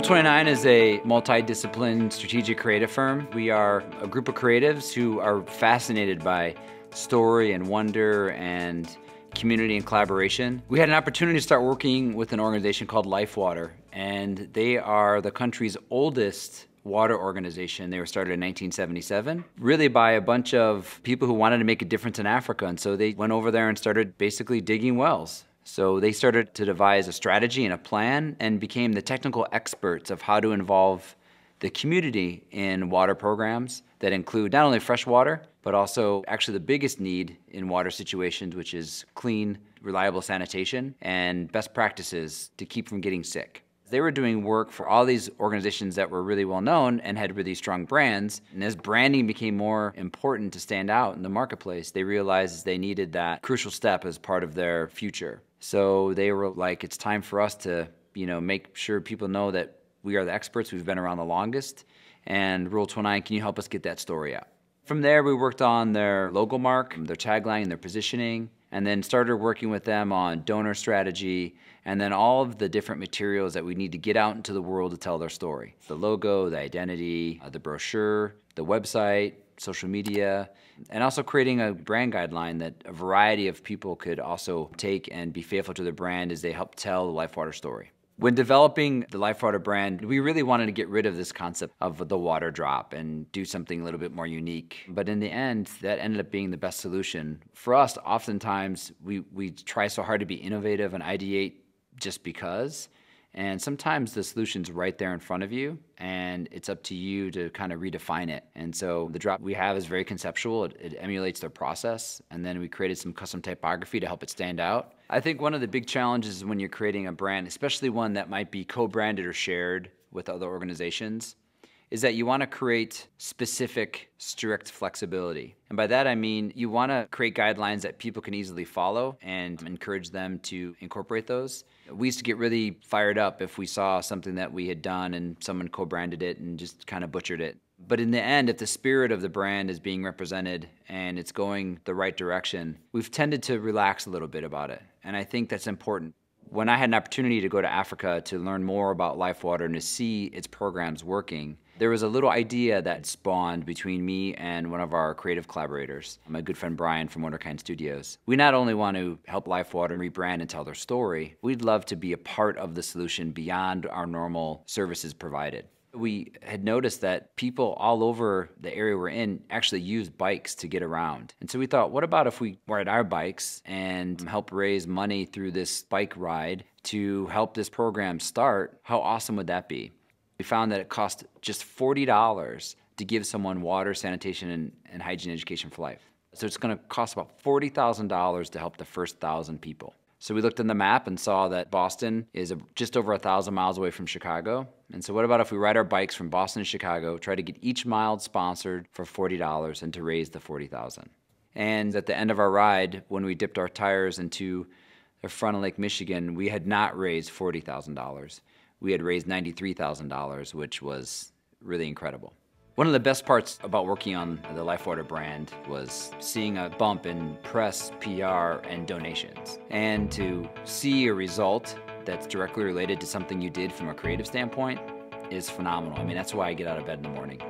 Rule 29 is a multidisciplined strategic creative firm. We are a group of creatives who are fascinated by story and wonder and community and collaboration. We had an opportunity to start working with an organization called Lifewater, and they are the country's oldest water organization. They were started in 1977, really by a bunch of people who wanted to make a difference in Africa. And so they went over there and started basically digging wells. So they started to devise a strategy and a plan and became the technical experts of how to involve the community in water programs that include not only fresh water, but also actually the biggest need in water situations, which is clean, reliable sanitation and best practices to keep from getting sick. They were doing work for all these organizations that were really well known and had really strong brands. And as branding became more important to stand out in the marketplace, they realized they needed that crucial step as part of their future. So they were like, it's time for us to, make sure people know that we are the experts, we've been around the longest, and Rule 29, can you help us get that story out? From there, we worked on their logo mark, their tagline, their positioning, and then started working with them on donor strategy, and then all of the different materials that we need to get out into the world to tell their story. The logo, the identity, the brochure, the website, social media, and also creating a brand guideline that a variety of people could also take and be faithful to their brand as they help tell the Lifewater story. When developing the Lifewater brand, we really wanted to get rid of this concept of the water drop and do something a little bit more unique. But in the end, that ended up being the best solution. For us, oftentimes, we try so hard to be innovative and ideate just because. And sometimes the solution's right there in front of you, and it's up to you to kind of redefine it. And so the drop we have is very conceptual. It emulates their process, and then we created some custom typography to help it stand out. I think one of the big challenges when you're creating a brand, especially one that might be co-branded or shared with other organizations, is that you want to create specific, strict flexibility. And by that I mean you want to create guidelines that people can easily follow and encourage them to incorporate those. We used to get really fired up if we saw something that we had done and someone co-branded it and just kind of butchered it. But in the end, if the spirit of the brand is being represented and it's going the right direction, we've tended to relax a little bit about it. And I think that's important. When I had an opportunity to go to Africa to learn more about Lifewater and to see its programs working, there was a little idea that spawned between me and one of our creative collaborators, my good friend Brian from Wonderkind Studios. We not only want to help Lifewater rebrand and tell their story, we'd love to be a part of the solution beyond our normal services provided. We had noticed that people all over the area we're in actually use bikes to get around. And so we thought, what about if we ride our bikes and help raise money through this bike ride to help this program start? How awesome would that be? We found that it cost just $40 to give someone water, sanitation, and hygiene education for life. So it's going to cost about $40,000 to help the first 1,000 people. So we looked on the map and saw that Boston is just over 1,000 miles away from Chicago. And so what about if we ride our bikes from Boston to Chicago, try to get each mile sponsored for $40 and to raise the $40,000. And at the end of our ride, when we dipped our tires into the front of Lake Michigan, we had not raised $40,000. We had raised $93,000, which was really incredible. One of the best parts about working on the Lifewater brand was seeing a bump in press, PR, and donations. And to see a result that's directly related to something you did from a creative standpoint is phenomenal. I mean, that's why I get out of bed in the morning.